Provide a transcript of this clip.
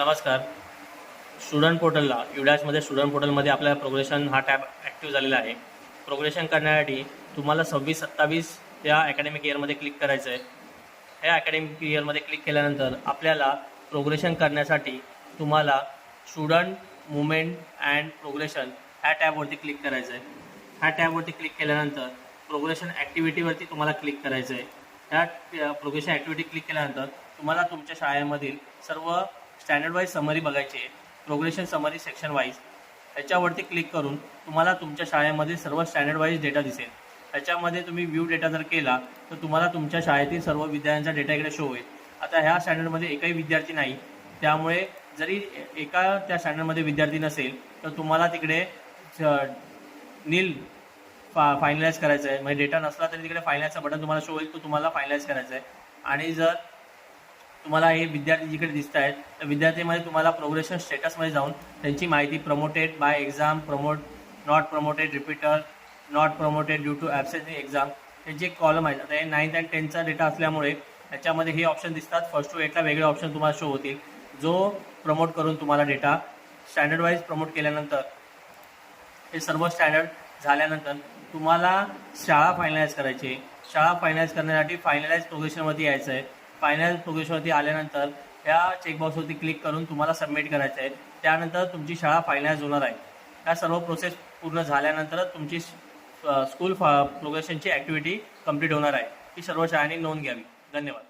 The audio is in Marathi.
नमस्कार. स्टुडंट पोर्टलला युडॅशमध्ये स्टुडंट पोर्टलमध्ये आपल्या प्रोग्रेशन हा टॅब ॲक्टिव्ह झालेला आहे. प्रोग्रेशन करण्यासाठी तुम्हाला 26-27 या अकॅडमिक इयरमध्ये क्लिक करायचं आहे. ह्या अकॅडमिक इयरमध्ये क्लिक केल्यानंतर आपल्याला प्रोग्रेशन करण्यासाठी तुम्हाला स्टुडंट मुवमेंट अँड प्रोग्रेशन ह्या टॅबवरती क्लिक करायचं आहे. ह्या टॅबवरती क्लिक केल्यानंतर प्रोग्रेशन ॲक्टिव्हिटीवरती तुम्हाला क्लिक करायचं आहे. ह्या प्रोग्रेशन ॲक्टिव्हिटी क्लिक केल्यानंतर तुम्हाला तुमच्या शाळेमधील सर्व स्टँडर्ड वाईज समरी बघायची आहे. प्रोग्रेशन समरी सेक्शन वाईज ह्याच्यावरती क्लिक करून तुम्हाला तुमच्या शाळेमधील सर्व स्टँडर्ड वाईज डेटा दिसेल. ह्याच्यामध्ये तुम्ही व्ह्यू डेटा जर केला तर तुम्हाला तुमच्या शाळेतील सर्व विद्यार्थ्यांचा डेटा इकडे शो होईल. आता ह्या स्टँडर्डमध्ये एकही विद्यार्थी नाही, त्यामुळे जरी एका त्या स्टँडर्डमध्ये विद्यार्थी नसेल तर तुम्हाला तिकडे नील फायनलाइज करायचं आहे. म्हणजे डेटा नसला तरी तिकडे फायनलाइजचा बटन तुम्हाला शो होईल, तो तुम्हाला फायनलाइज करायचा आहे. आणि जर तुम्हाला हे विद्यार्थी जिकडे दिसत आहेत तर विद्यार्थीमध्ये तुम्हाला प्रोग्रेशन स्टेटसमध्ये जाऊन त्यांची माहिती promoted by exam, not promoted, repeater, not promoted due to absent in exam, हे जे कॉलम आहेत. आता हे 9th आणि 10thचा डेटा असल्यामुळे त्याच्यामध्ये हे ऑप्शन दिसतात. 1st to 8ला वेगळे ऑप्शन तुम्हाला शो होतील. जो प्रमोट करून तुम्हाला डेटा स्टँडर्ड वाईज प्रमोट केल्यानंतर हे सर्व स्टँडर्ड झाल्यानंतर तुम्हाला शाळा फायनलाइज करायची आहे. शाळा फायनलाइज करण्यासाठी फायनलाइज प्रोग्रेशनवरती यायचं आहे. फायनल प्रोग्रेशनवरती आल्यानंतर ह्या चेकबॉक्सवरती क्लिक करून तुम्हाला सबमिट करायचं आहे. त्यानंतर तुमची शाळा फायनलाइज होणार आहे. या सर्व प्रोसेस पूर्ण झाल्यानंतरच तुमची स्कूल प्रोग्रेशनची ॲक्टिव्हिटी कंप्लीट होणार आहे. ही सर्व शाळांनी नोंद घ्यावी. धन्यवाद.